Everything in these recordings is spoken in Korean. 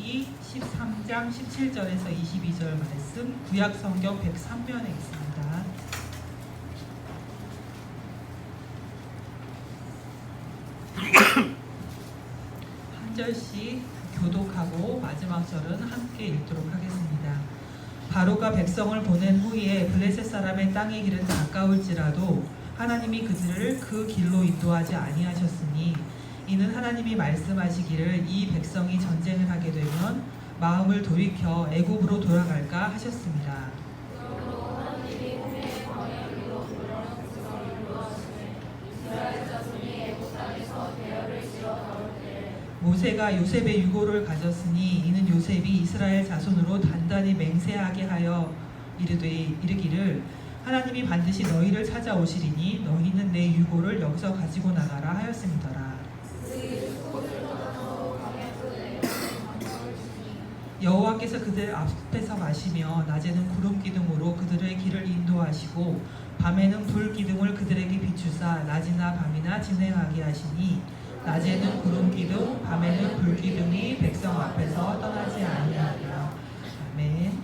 출애굽기 13장 17절에서 22절 말씀, 구약성경 103면에 있습니다. 한 절씩 교독하고 마지막 절은 함께 읽도록 하겠습니다. 바로가 백성을 보낸 후에 블레셋 사람의 땅의 길은 가까울지라도 하나님이 그들을 그 길로 인도하지 아니하셨으니 이는 하나님이 말씀하시기를 이 백성이 전쟁을 하게 되면 마음을 돌이켜 애굽으로 돌아갈까 하셨습니다. 모세가 요셉의 유고를 가졌으니 이는 요셉이 이스라엘 자손으로 단단히 맹세하게 하여 이르기를 하나님이 반드시 너희를 찾아오시리니 너희는 내 유고를 여기서 가지고 나가라 하였음이더라. 여호와께서 그들 앞에서 가시며 낮에는 구름 기둥으로 그들의 길을 인도하시고 밤에는 불 기둥을 그들에게 비추사 낮이나 밤이나 진행하게 하시니 낮에는 구름 기둥 밤에는 불 기둥이 백성 앞에서 떠나지 아니하리라. 아멘.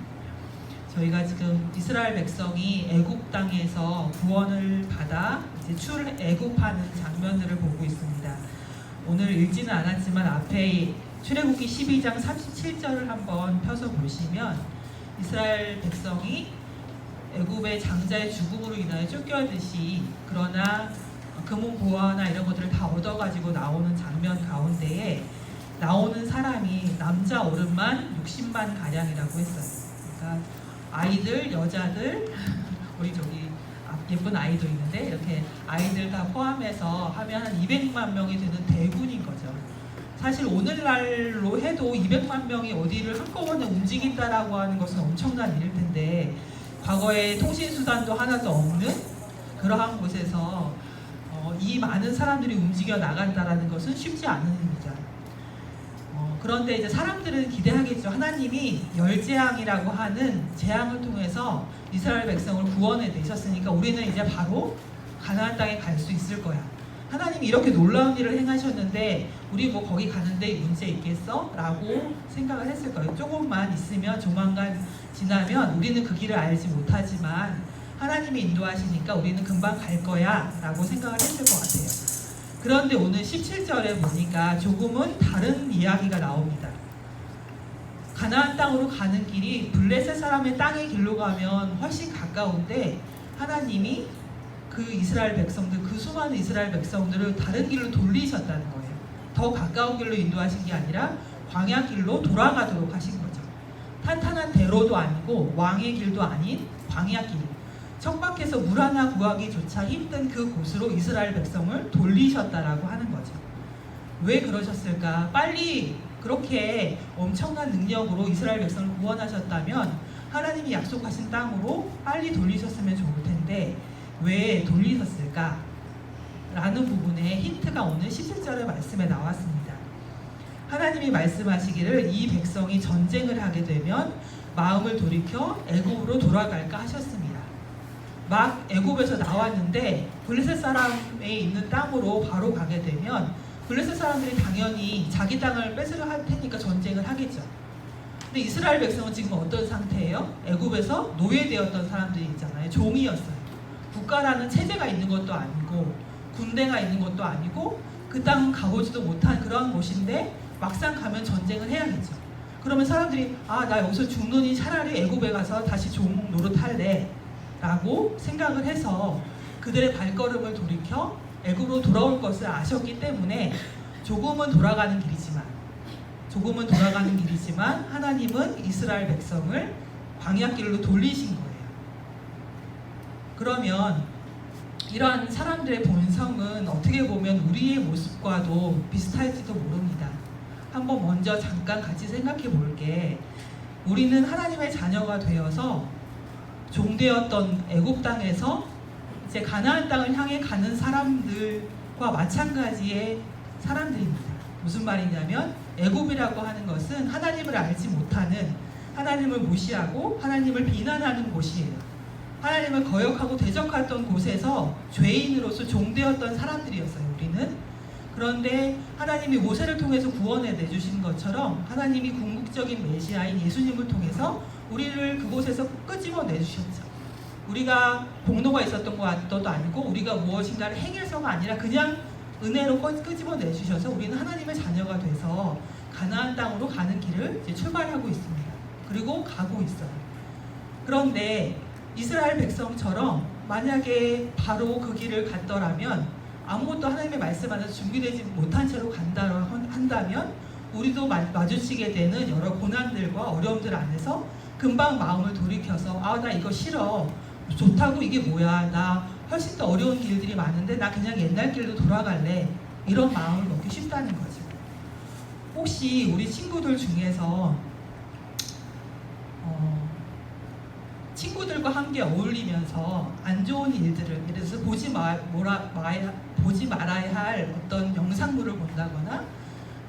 저희가 지금 이스라엘 백성이 애굽 땅에서 구원을 받아 이제 출애굽하는 장면들을 보고 있습니다. 오늘 읽지는 않았지만 앞에 출애굽기 12장 37절을 한번 펴서 보시면 이스라엘 백성이 애굽의 장자의 죽음으로 인하여 쫓겨듯이 그러나 금은 보화나 이런 것들을 다 얻어가지고 나오는 장면 가운데에 나오는 사람이 남자 어른만 60만 가량이라고 했어요. 그러니까 아이들, 여자들, 우리 저기 예쁜 아이도 있는데 이렇게 아이들 다 포함해서 하면 한 200만 명이 되는 대군인 거죠. 사실 오늘날로 해도 200만 명이 어디를 한꺼번에 움직인다라고 하는 것은 엄청난 일일 텐데 과거에 통신수단도 하나도 없는 그러한 곳에서 이 많은 사람들이 움직여 나간다라는 것은 쉽지 않은 일이죠. 그런데 이제 사람들은 기대하겠죠. 하나님이 열재앙이라고 하는 재앙을 통해서 이스라엘 백성을 구원해 내셨으니까 우리는 이제 바로 가나안 땅에 갈 수 있을 거야. 하나님이 이렇게 놀라운 일을 행하셨는데 우리 뭐 거기 가는데 문제 있겠어? 라고 생각을 했을 거예요. 조금만 있으면 조만간 지나면 우리는 그 길을 알지 못하지만 하나님이 인도하시니까 우리는 금방 갈 거야 라고 생각을 했을 것 같아요. 그런데 오늘 17절에 보니까 조금은 다른 이야기가 나옵니다. 가나안 땅으로 가는 길이 블레셋 사람의 땅의 길로 가면 훨씬 가까운데 하나님이 그 이스라엘 백성들, 그 수많은 이스라엘 백성들을 다른 길로 돌리셨다는 거예요. 더 가까운 길로 인도하신 게 아니라 광야 길로 돌아가도록 하신 거죠. 탄탄한 대로도 아니고 왕의 길도 아닌 광야 길. 청박해서 물 하나 구하기조차 힘든 그 곳으로 이스라엘 백성을 돌리셨다라고 하는 거죠. 왜 그러셨을까? 빨리 그렇게 엄청난 능력으로 이스라엘 백성을 구원하셨다면 하나님이 약속하신 땅으로 빨리 돌리셨으면 좋을 텐데 왜 돌리셨을까? 라는 부분에 힌트가 오늘 17절의 말씀에 나왔습니다. 하나님이 말씀하시기를 이 백성이 전쟁을 하게 되면 마음을 돌이켜 애굽으로 돌아갈까 하셨습니다. 막 애굽에서 나왔는데 블레셋 사람에 있는 땅으로 바로 가게 되면 블레셋 사람들이 당연히 자기 땅을 뺏으려 할 테니까 전쟁을 하겠죠. 근데 이스라엘 백성은 지금 어떤 상태예요? 애굽에서 노예되었던 사람들이 있잖아요. 종이었어요. 국가라는 체제가 있는 것도 아니고 군대가 있는 것도 아니고 그 땅은 가보지도 못한 그런 곳인데 막상 가면 전쟁을 해야겠죠. 그러면 사람들이 나 여기서 죽느니 차라리 애굽에 가서 다시 종 노릇할래 라고 생각을 해서 그들의 발걸음을 돌이켜 애굽으로 돌아올 것을 아셨기 때문에 조금은 돌아가는 길이지만 하나님은 이스라엘 백성을 광야길로 돌리신 거예요. 그러면 이러한 사람들의 본성은 어떻게 보면 우리의 모습과도 비슷할지도 모릅니다. 한번 먼저 잠깐 같이 생각해 볼게. 우리는 하나님의 자녀가 되어서 종되었던 애굽 땅에서 이제 가나안 땅을 향해 가는 사람들과 마찬가지의 사람들입니다. 무슨 말이냐면 애굽이라고 하는 것은 하나님을 알지 못하는, 하나님을 무시하고 하나님을 비난하는 곳이에요. 하나님을 거역하고 대적했던 곳에서 죄인으로서 종되었던 사람들이었어요. 우리는 그런데 하나님이 모세를 통해서 구원해 내주신 것처럼 하나님이 궁극적인 메시아인 예수님을 통해서 우리를 그곳에서 끄집어 내주셨죠. 우리가 공로가 있었던 것도 아니고 우리가 무엇인가를 행해서가 아니라 그냥 은혜로 끄집어 내주셔서 우리는 하나님의 자녀가 돼서 가나안 땅으로 가는 길을 이제 출발하고 있습니다. 그리고 가고 있어요. 그런데 이스라엘 백성처럼 만약에 바로 그 길을 갔더라면 아무것도 하나님의 말씀 안에서 준비되지 못한 채로 한다면 우리도 마주치게 되는 여러 고난들과 어려움들 안에서 금방 마음을 돌이켜서 나 이거 싫어, 좋다고 이게 뭐야, 나 훨씬 더 어려운 길들이 많은데 나 그냥 옛날 길로 돌아갈래, 이런 마음을 먹기 쉽다는 거죠. 혹시 우리 친구들 중에서 친구들과 함께 어울리면서 안 좋은 일들을, 예를 들어서 보지 말아야 할 어떤 영상물을 본다거나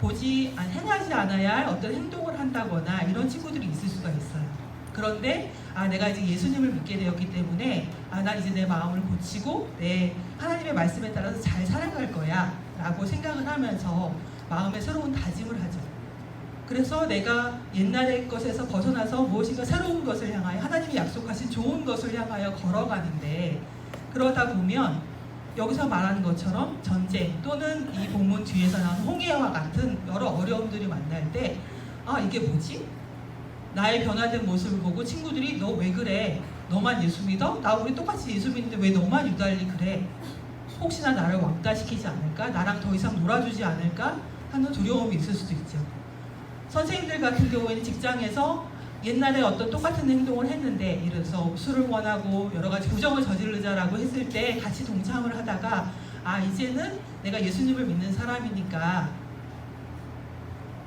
행하지 않아야 할 어떤 행동을 한다거나 이런 친구들이 있을 수가 있어요. 그런데 내가 이제 예수님을 믿게 되었기 때문에 난 이제 내 마음을 고치고 내 하나님의 말씀에 따라서 잘 살아갈 거야 라고 생각을 하면서 마음에 새로운 다짐을 하죠. 그래서 내가 옛날의 것에서 벗어나서 무엇인가 새로운 것을 향하여 하나님이 약속하신 좋은 것을 향하여 걸어가는데, 그러다 보면 여기서 말하는 것처럼 전쟁 또는 이 본문 뒤에서 나오는 홍해와 같은 여러 어려움들이 만날 때 이게 뭐지? 나의 변화된 모습을 보고 친구들이 너 왜 그래? 너만 예수 믿어? 나 우리 똑같이 예수 믿는데 왜 너만 유달리 그래? 혹시나 나를 왕따시키지 않을까? 나랑 더 이상 놀아주지 않을까? 하는 두려움이 있을 수도 있죠. 선생님들 같은 경우에는 직장에서 옛날에 어떤 똑같은 행동을 했는데, 예를 들어서 술을 권하고 여러 가지 부정을 저지르자라고 했을 때 같이 동참을 하다가 이제는 내가 예수님을 믿는 사람이니까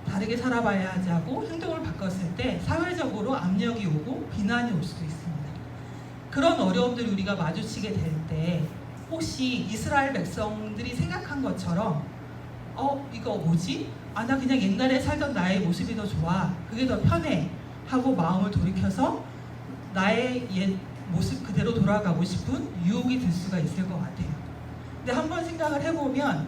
다르게 살아봐야 하자고 행동을 바꿨을 때 사회적으로 압력이 오고 비난이 올 수도 있습니다. 그런 어려움들을 우리가 마주치게 될 때 혹시 이스라엘 백성들이 생각한 것처럼 이거 뭐지? 나 그냥 옛날에 살던 나의 모습이 더 좋아, 그게 더 편해 하고 마음을 돌이켜서 나의 옛 모습 그대로 돌아가고 싶은 유혹이 들 수가 있을 것 같아요. 근데 한번 생각을 해보면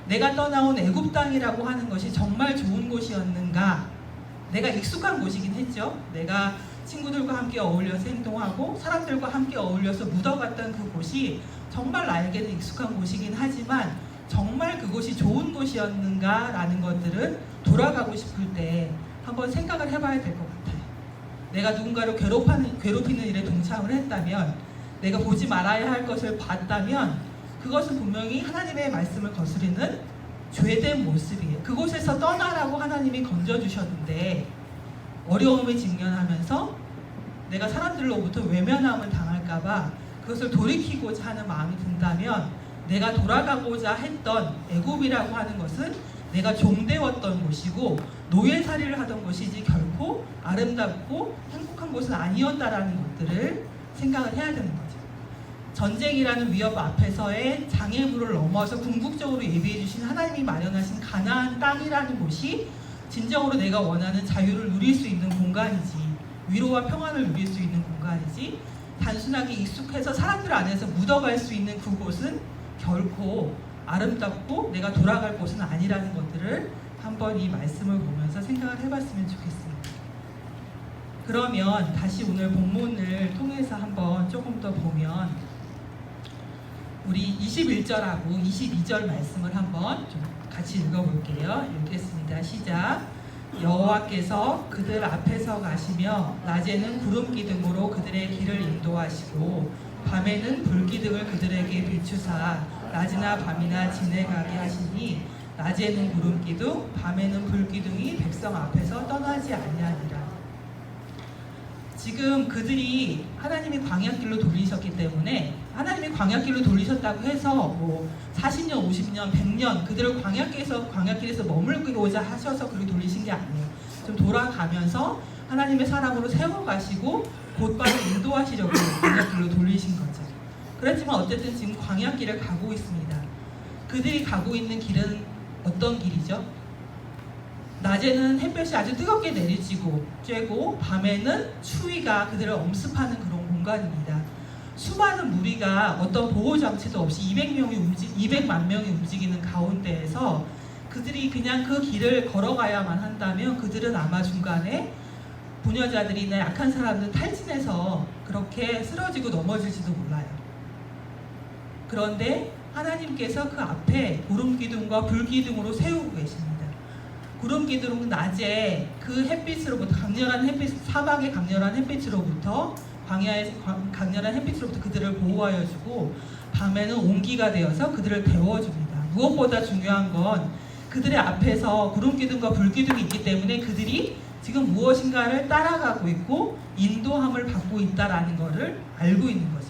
내가 떠나온 애굽 땅이라고 하는 것이 정말 좋은 곳이었는가? 내가 익숙한 곳이긴 했죠. 내가 친구들과 함께 어울려서 행동하고 사람들과 함께 어울려서 묻어갔던 그곳이 정말 나에게는 익숙한 곳이긴 하지만 정말 그곳이 좋은 곳이었는가? 라는 것들은 돌아가고 싶을 때 한번 생각을 해봐야 될 것 같아요. 내가 누군가를 괴롭히는 일에 동참을 했다면, 내가 보지 말아야 할 것을 봤다면 그것은 분명히 하나님의 말씀을 거스르는 죄된 모습이에요. 그곳에서 떠나라고 하나님이 건져주셨는데 어려움에 직면하면서 내가 사람들로부터 외면함을 당할까봐 그것을 돌이키고자 하는 마음이 든다면, 내가 돌아가고자 했던 애굽이라고 하는 것은 내가 종되었던 곳이고 노예살이를 하던 곳이지 결코 아름답고 행복한 곳은 아니었다라는 것들을 생각을 해야 되는 거죠. 전쟁이라는 위협 앞에서의 장애물을 넘어서 궁극적으로 예비해 주신 하나님이 마련하신 가나안 땅이라는 곳이 진정으로 내가 원하는 자유를 누릴 수 있는 공간이지, 위로와 평안을 누릴 수 있는 공간이지, 단순하게 익숙해서 사람들 안에서 묻어갈 수 있는 그곳은 결코 아름답고 내가 돌아갈 곳은 아니라는 것들을 한번 이 말씀을 보면서 생각을 해봤으면 좋겠습니다. 그러면 다시 오늘 본문을 통해서 한번 조금 더 보면 우리 21절하고 22절 말씀을 한번 좀 같이 읽어볼게요. 읽겠습니다. 시작. 여호와께서 그들 앞에서 가시며 낮에는 구름 기둥으로 그들의 길을 인도하시고 밤에는 불기둥을 그들에게 비추사 낮이나 밤이나 지내가게 하시니 낮에는 구름 기둥 밤에는 불기둥이 백성 앞에서 떠나지 아니하니라. 지금 그들이 하나님이 광야길로 돌리셨기 때문에, 하나님이 광야길로 돌리셨다고 해서 40년, 50년, 100년 그들을 광야길에서 머물고자 하셔서 그렇게 돌리신 게 아니에요. 좀 돌아가면서 하나님의 사람으로 세워가시고 곧바로 인도하시려고 광야길로 돌리신 거죠. 그렇지만 어쨌든 지금 광야길을 가고 있습니다. 그들이 가고 있는 길은 어떤 길이죠? 낮에는 햇볕이 아주 뜨겁게 내리쬐고 밤에는 추위가 그들을 엄습하는 그런 공간입니다. 수많은 무리가 어떤 보호 장치도 없이 200만 명이 움직이는 가운데에서 그들이 그냥 그 길을 걸어가야만 한다면 그들은 아마 중간에 부녀자들이나 약한 사람들 탈진해서 그렇게 쓰러지고 넘어질지도 몰라요. 그런데 하나님께서 그 앞에 구름 기둥과 불 기둥으로 세우고 계십니다. 구름 기둥은 낮에 그 햇빛으로부터 강렬한 햇빛, 사막의 강렬한 햇빛으로부터 광야의 강렬한 햇빛으로부터 그들을 보호하여 주고 밤에는 온기가 되어서 그들을 데워줍니다. 무엇보다 중요한 건 그들의 앞에서 구름 기둥과 불 기둥이 있기 때문에 그들이 지금 무엇인가를 따라가고 있고 인도함을 받고 있다라는 것을 알고 있는 거죠.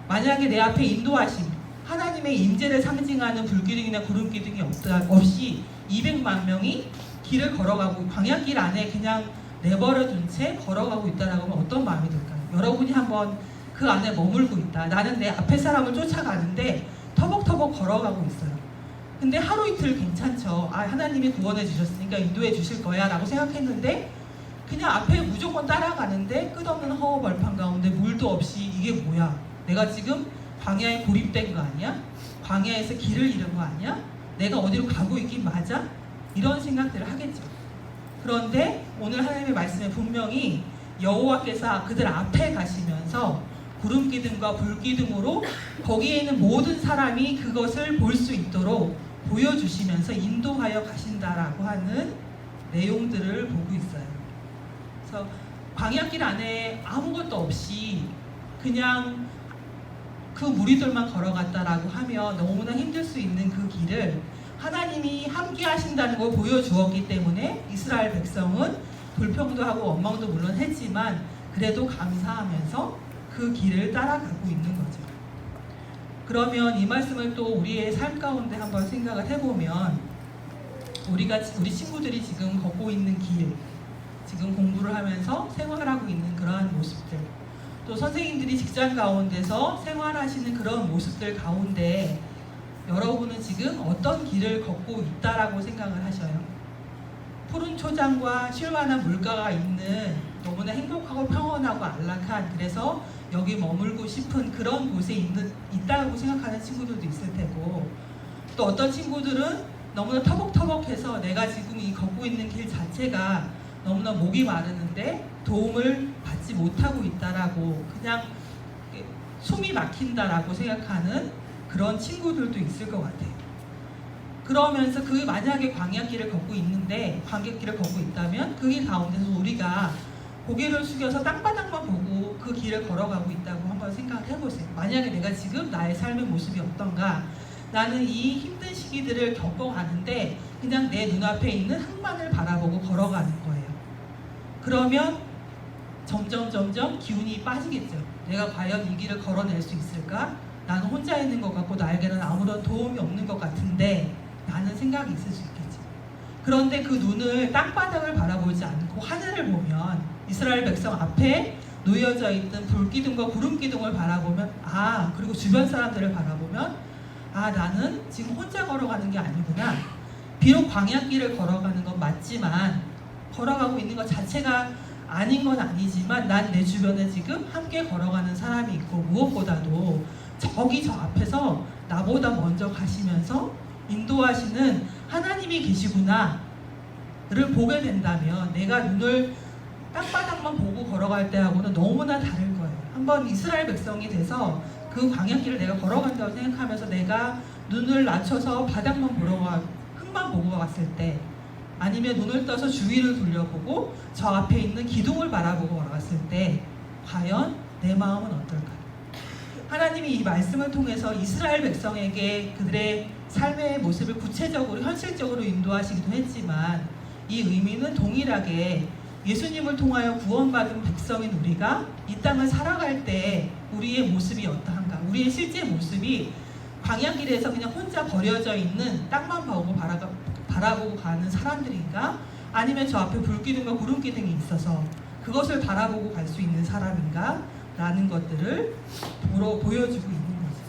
만약에 내 앞에 인도하심, 하나님의 임재를 상징하는 불기둥이나 구름기둥이 없이 200만 명이 길을 걸어가고 광야길 안에 그냥 내버려둔 채 걸어가고 있다라고 하면 어떤 마음이 들까요? 여러분이 한번 그 안에 머물고 있다. 나는 내 앞에 사람을 쫓아가는데 터벅터벅 걸어가고 있어요. 근데 하루 이틀 괜찮죠. 아, 하나님이 구원해 주셨으니까 인도해 주실 거야 라고 생각했는데 그냥 앞에 무조건 따라가는데 끝없는 허허벌판 가운데 물도 없이 이게 뭐야? 내가 지금 광야에 고립된 거 아니야? 광야에서 길을 잃은 거 아니야? 내가 어디로 가고 있긴 맞아? 이런 생각들을 하겠죠. 그런데 오늘 하나님의 말씀에 분명히 여호와께서 그들 앞에 가시면서 구름 기둥과 불 기둥으로 거기에 있는 모든 사람이 그것을 볼 수 있도록 보여주시면서 인도하여 가신다라고 하는 내용들을 보고 있어요. 그래서 광야길 안에 아무것도 없이 그냥 그 무리들만 걸어갔다라고 하면 너무나 힘들 수 있는 그 길을 하나님이 함께 하신다는 걸 보여주었기 때문에 이스라엘 백성은 불평도 하고 원망도 물론 했지만 그래도 감사하면서 그 길을 따라가고 있는 거죠. 그러면 이 말씀을 또 우리의 삶 가운데 한번 생각을 해보면 우리 친구들이 지금 걷고 있는 길, 지금 공부를 하면서 생활하고 있는 그러한 모습들, 또 선생님들이 직장 가운데서 생활하시는 그런 모습들 가운데 여러분은 지금 어떤 길을 걷고 있다라고 생각을 하셔요? 푸른 초장과 쉴만한 물가가 있는 너무나 행복하고 평온하고 안락한, 그래서 여기 머물고 싶은 그런 곳에 있다고 생각하는 친구들도 있을 테고, 또 어떤 친구들은 너무나 터벅터벅해서 내가 지금 이 걷고 있는 길 자체가 너무나 목이 마르는데 도움을 받지 못하고 있다라고, 그냥 숨이 막힌다라고 생각하는 그런 친구들도 있을 것 같아요. 그러면서 그 만약에 광야길을 걷고 있는데, 광야길을 걷고 있다면 그 길 가운데서 우리가 고개를 숙여서 땅바닥만 보고 그 길을 걸어가고 있다고 한번 생각을 해보세요. 만약에 내가 지금 나의 삶의 모습이 어떤가, 나는 이 힘든 시기들을 겪어가는데 그냥 내 눈앞에 있는 흙만을 바라보고 걸어가는 거예요. 그러면 점점 기운이 빠지겠죠. 내가 과연 이 길을 걸어낼 수 있을까? 나는 혼자 있는 것 같고 나에게는 아무런 도움이 없는 것 같은데 라는 생각이 있을 수 있겠죠. 그런데 그 눈을 땅바닥을 바라보지 않고 하늘을 보면, 이스라엘 백성 앞에 놓여져 있는 불기둥과 구름기둥을 바라보면, 그리고 주변 사람들을 바라보면, 나는 지금 혼자 걸어가는 게 아니구나. 비록 광야길을 걸어가는 건 맞지만 걸어가고 있는 것 자체가 아닌 건 아니지만 난 내 주변에 지금 함께 걸어가는 사람이 있고, 무엇보다도 저기 저 앞에서 나보다 먼저 가시면서 인도하시는 하나님이 계시구나를 보게 된다면 내가 눈을 땅바닥만 보고 걸어갈 때하고는 너무나 다를 거예요. 한번 이스라엘 백성이 돼서 그 광야길을 내가 걸어간다고 생각하면서 내가 눈을 낮춰서 바닥만 흙만 보고 갔을 때, 아니면 눈을 떠서 주위를 돌려보고 저 앞에 있는 기둥을 바라보고 걸어갔을 때 과연 내 마음은 어떨까요? 하나님이 이 말씀을 통해서 이스라엘 백성에게 그들의 삶의 모습을 구체적으로 현실적으로 인도하시기도 했지만, 이 의미는 동일하게 예수님을 통하여 구원받은 백성인 우리가 이 땅을 살아갈 때 우리의 모습이 어떠한가, 우리의 실제 모습이 광야길에서 그냥 혼자 버려져 있는 땅만 보고 바라보고 가는 사람들인가, 아니면 저 앞에 불기둥과 구름기둥이 있어서 그것을 바라보고 갈 수 있는 사람인가 라는 것들을 보여주고 있는 거죠.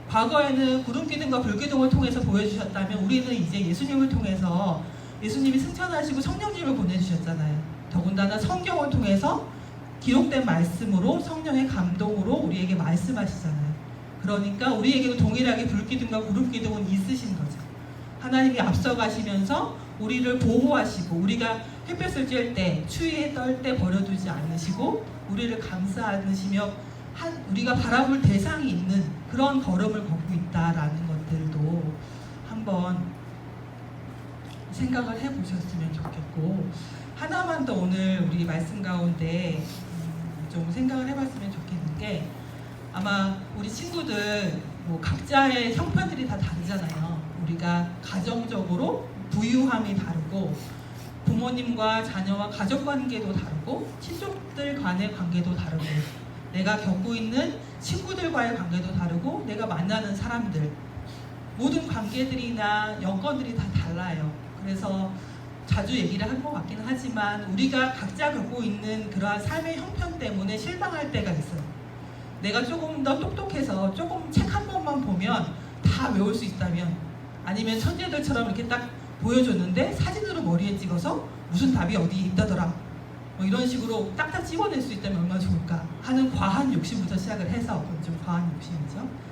과거에는 구름기둥과 불기둥을 통해서 보여주셨다면 우리는 이제 예수님을 통해서, 예수님이 승천하시고 성령님을 보내주셨잖아요. 더군다나 성경을 통해서 기록된 말씀으로 성령의 감동으로 우리에게 말씀하시잖아요. 그러니까 우리에게도 동일하게 불기둥과 구름기둥은 있으신 거죠. 하나님이 앞서가시면서 우리를 보호하시고 우리가 햇볕을 쬐을 때, 추위에 떨 때 버려두지 않으시고 우리를 감싸 안으시며 우리가 바라볼 대상이 있는 그런 걸음을 걷고 있다라는 것들도 한번 생각을 해보셨으면 좋겠고, 하나만 더 오늘 우리 말씀 가운데 좀 생각을 해봤으면 좋겠는 게, 아마 우리 친구들 뭐 각자의 형편들이 다 다르잖아요. 우리가 가정적으로 부유함이 다르고 부모님과 자녀와 가족 관계도 다르고 친족들 간의 관계도 다르고 내가 겪고 있는 친구들과의 관계도 다르고 내가 만나는 사람들 모든 관계들이나 여건들이 다 달라요. 그래서 자주 얘기를 한 것 같긴 하지만 우리가 각자 겪고 있는 그러한 삶의 형편 때문에 실망할 때가 있어요. 내가 조금 더 똑똑해서 조금 책 한 번만 보면 다 외울 수 있다면, 아니면 천재들처럼 이렇게 딱 보여줬는데 사진으로 머리에 찍어서 무슨 답이 어디 있다더라 뭐 이런 식으로 딱딱 찍어낼 수 있다면 얼마나 좋을까 하는 과한 욕심부터 시작을 해서, 그건 좀 과한 욕심이죠.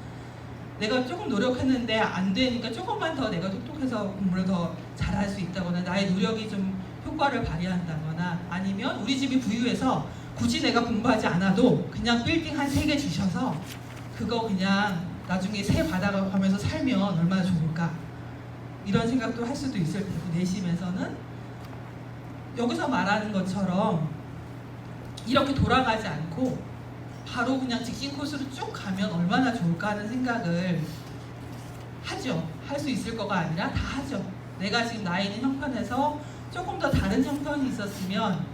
내가 조금 노력했는데 안 되니까 조금만 더 내가 똑똑해서 공부를 더 잘할 수 있다거나 나의 노력이 좀 효과를 발휘한다거나, 아니면 우리 집이 부유해서 굳이 내가 공부하지 않아도 그냥 빌딩 한 3개 주셔서 그거 그냥 나중에 새 받아가면서 살면 얼마나 좋을까, 이런 생각도 할 수도 있을 테고, 내심에서는 여기서 말하는 것처럼 이렇게 돌아가지 않고 바로 그냥 직진 코스로 쭉 가면 얼마나 좋을까 하는 생각을 하죠. 할 수 있을 거가 아니라 다 하죠. 내가 지금 나이 있는 형편에서 조금 더 다른 형편이 있었으면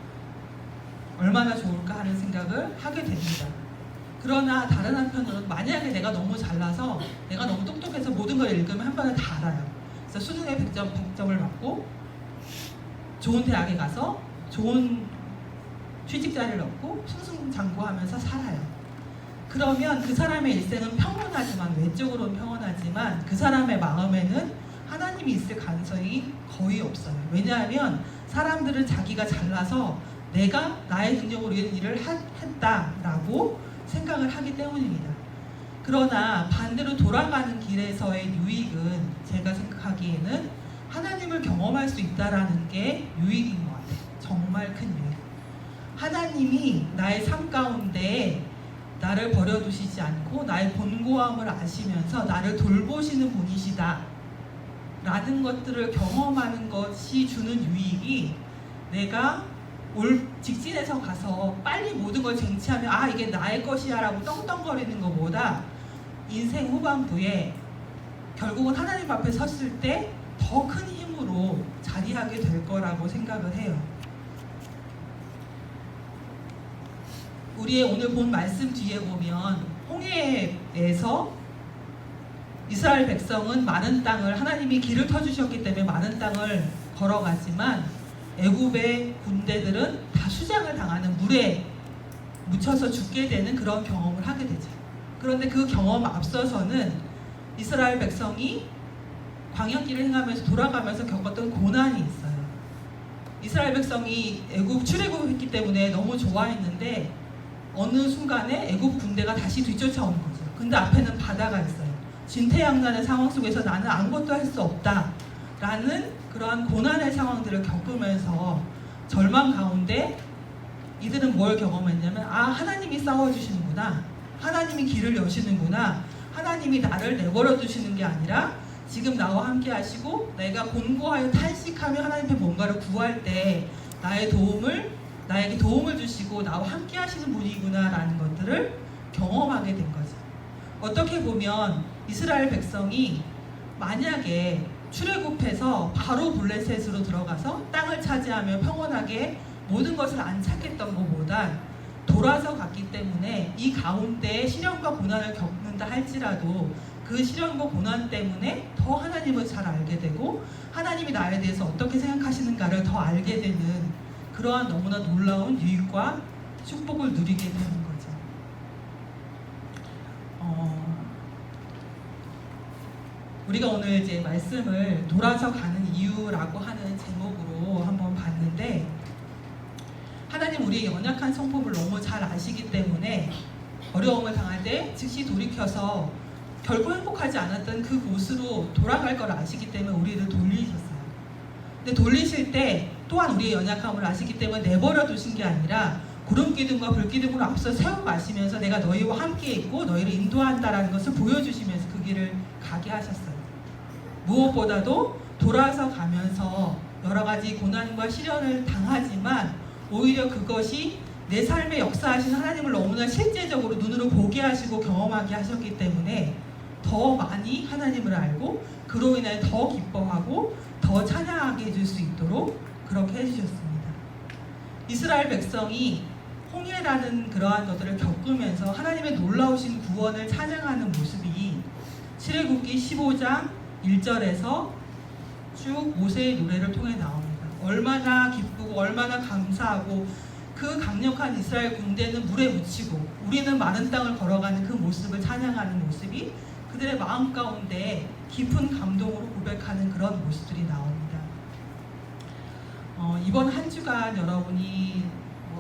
얼마나 좋을까 하는 생각을 하게 됩니다. 그러나 다른 한편으로는 만약에 내가 너무 잘나서 내가 너무 똑똑해서 모든 걸 읽으면 한 번에 다 알아요. 그래서 수능에 100점을 받고 좋은 대학에 가서 좋은 취직 자리를 얻고 승승장구하면서 살아요. 그러면 그 사람의 일생은 평온하지만, 외적으로는 평온하지만 그 사람의 마음에는 하나님이 있을 가능성이 거의 없어요. 왜냐하면 사람들은 자기가 잘나서 내가 나의 능력으로 이런 일을 했다라고 생각을 하기 때문입니다. 그러나 반대로 돌아가는 길에서의 유익은 제가 생각하기에는 하나님을 경험할 수 있다라는 게 유익인 것 같아요. 정말 큰 유익. 하나님이 나의 삶 가운데 나를 버려두시지 않고 나의 곤고함을 아시면서 나를 돌보시는 분이시다 라는 것들을 경험하는 것이 주는 유익이, 내가 직진해서 가서 빨리 모든 걸 쟁취하면 아 이게 나의 것이야 라고 떵떵거리는 것보다 인생 후반부에 결국은 하나님 앞에 섰을 때 더 큰 힘으로 자리하게 될 거라고 생각을 해요. 우리의 오늘 본 말씀 뒤에 보면 홍해에서 이스라엘 백성은 많은 땅을, 하나님이 길을 터주셨기 때문에 많은 땅을 걸어가지만 애굽의 군대들은 다 수장을 당하는, 물에 묻혀서 죽게 되는 그런 경험을 하게 되죠. 그런데 그 경험 앞서서는 이스라엘 백성이 광야길을 행하면서 돌아가면서 겪었던 고난이 있어요. 이스라엘 백성이 애굽 출애굽했기 때문에 너무 좋아했는데 어느 순간에 애굽 군대가 다시 뒤쫓아오는 거죠. 근데 앞에는 바다가 있어요. 진퇴양난의 상황 속에서 나는 아무것도 할 수 없다 라는 그러한 고난의 상황들을 겪으면서 절망 가운데 이들은 뭘 경험했냐면, 아 하나님이 싸워주시는구나, 하나님이 길을 여시는구나, 하나님이 나를 내버려 두시는 게 아니라 지금 나와 함께 하시고 내가 곤고하여 탄식하며 하나님께 뭔가를 구할 때 나에게 도움을 주시고 나와 함께 하시는 분이구나 라는 것들을 경험하게 된 거죠. 어떻게 보면 이스라엘 백성이 만약에 출애굽해서 바로 블레셋으로 들어가서 땅을 차지하며 평온하게 모든 것을 안 찾겠던 것보다 돌아서 갔기 때문에 이 가운데 시련과 고난을 겪는다 할지라도 그 시련과 고난 때문에 더 하나님을 잘 알게 되고 하나님이 나에 대해서 어떻게 생각하시는가를 더 알게 되는 그러한 너무나 놀라운 유익과 축복을 누리게 되는 거죠. 우리가 오늘 이제 말씀을 돌아서 가는 이유라고 하는 제목으로 한번 봤는데, 하나님 하나님 우리의 연약한 성품을 너무 잘 아시기 때문에 어려움을 당할 때 즉시 돌이켜서 결코 행복하지 않았던 그 곳으로 돌아갈 걸 아시기 때문에 우리를 돌리셨어요. 근데 돌리실 때 또한 우리의 연약함을 아시기 때문에 내버려 두신 게 아니라 구름 기둥과 불 기둥으로 앞서 세워 가시면서 내가 너희와 함께 있고 너희를 인도한다라는 것을 보여주시면서 그 길을 가게 하셨어요. 무엇보다도 돌아서 가면서 여러 가지 고난과 시련을 당하지만 오히려 그것이 내 삶에 역사하신 하나님을 너무나 실제적으로 눈으로 보게 하시고 경험하게 하셨기 때문에 더 많이 하나님을 알고 그로 인해 더 기뻐하고 더 찬양하게 해줄 수 있도록 그렇게 해주셨습니다. 이스라엘 백성이 홍해라는 그러한 것들을 겪으면서 하나님의 놀라우신 구원을 찬양하는 모습이 출애굽기 15장 1절에서 쭉 모세의 노래를 통해 나옵니다. 얼마나 기쁘고 얼마나 감사하고 그 강력한 이스라엘 군대는 물에 묻히고 우리는 마른 땅을 걸어가는 그 모습을 찬양하는 모습이 그들의 마음 가운데 깊은 감동으로 고백하는 그런 모습들이 나옵니다. 이번 한 주간 여러분이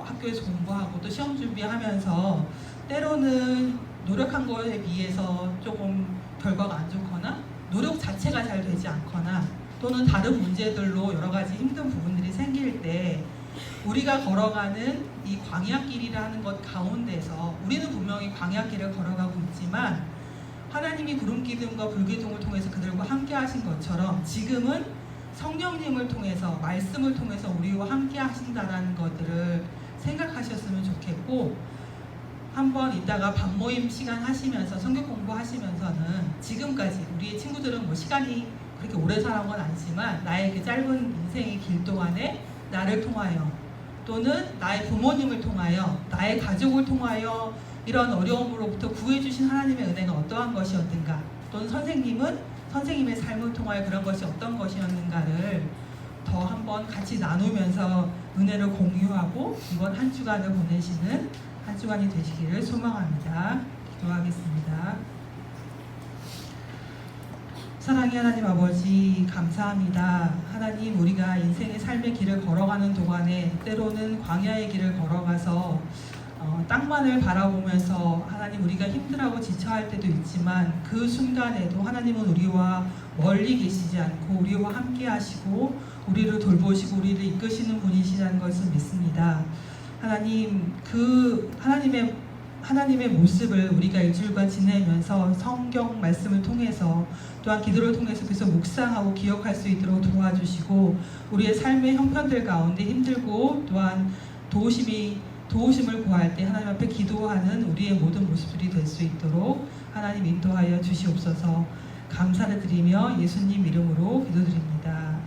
학교에서 공부하고 또 시험 준비하면서 때로는 노력한 거에 비해서 조금 결과가 안 좋거나 노력 자체가 잘 되지 않거나 또는 다른 문제들로 여러 가지 힘든 부분들이 생길 때 우리가 걸어가는 이 광야길이라는 것 가운데서 우리는 분명히 광야길을 걸어가고 있지만 하나님이 구름기둥과 불기둥을 통해서 그들과 함께 하신 것처럼 지금은 성령님을 통해서 말씀을 통해서 우리와 함께 하신다는 것들을 생각하셨으면 좋겠고 한번 이따가 밤모임 시간 하시면서 성경 공부하시면서는 지금까지 우리의 친구들은 뭐 시간이 그렇게 오래 살아온 건 아니지만 나의 그 짧은 인생의 길 동안에 나를 통하여 또는 나의 부모님을 통하여 나의 가족을 통하여 이런 어려움으로부터 구해주신 하나님의 은혜가 어떠한 것이었는가 또는 선생님의 삶을 통하여 그런 것이 어떤 것이었는가를 더 한번 같이 나누면서 은혜를 공유하고 이번 한 주간을 보내시는 한 주간이 되시기를 소망합니다. 기도하겠습니다. 사랑의 하나님 아버지 감사합니다. 하나님 우리가 인생의 삶의 길을 걸어가는 동안에 때로는 광야의 길을 걸어가서 땅만을 바라보면서 하나님 우리가 힘들어하고 지쳐할 때도 있지만 그 순간에도 하나님은 우리와 멀리 계시지 않고 우리와 함께 하시고 우리를 돌보시고 우리를 이끄시는 분이시라는 것을 믿습니다. 하나님 그 하나님의 모습을 우리가 일주일간 지내면서 성경 말씀을 통해서 또한 기도를 통해서 계속 묵상하고 기억할 수 있도록 도와주시고 우리의 삶의 형편들 가운데 힘들고 또한 도우심을 구할 때 하나님 앞에 기도하는 우리의 모든 모습들이 될 수 있도록 하나님 인도하여 주시옵소서. 감사를 드리며 예수님 이름으로 기도드립니다.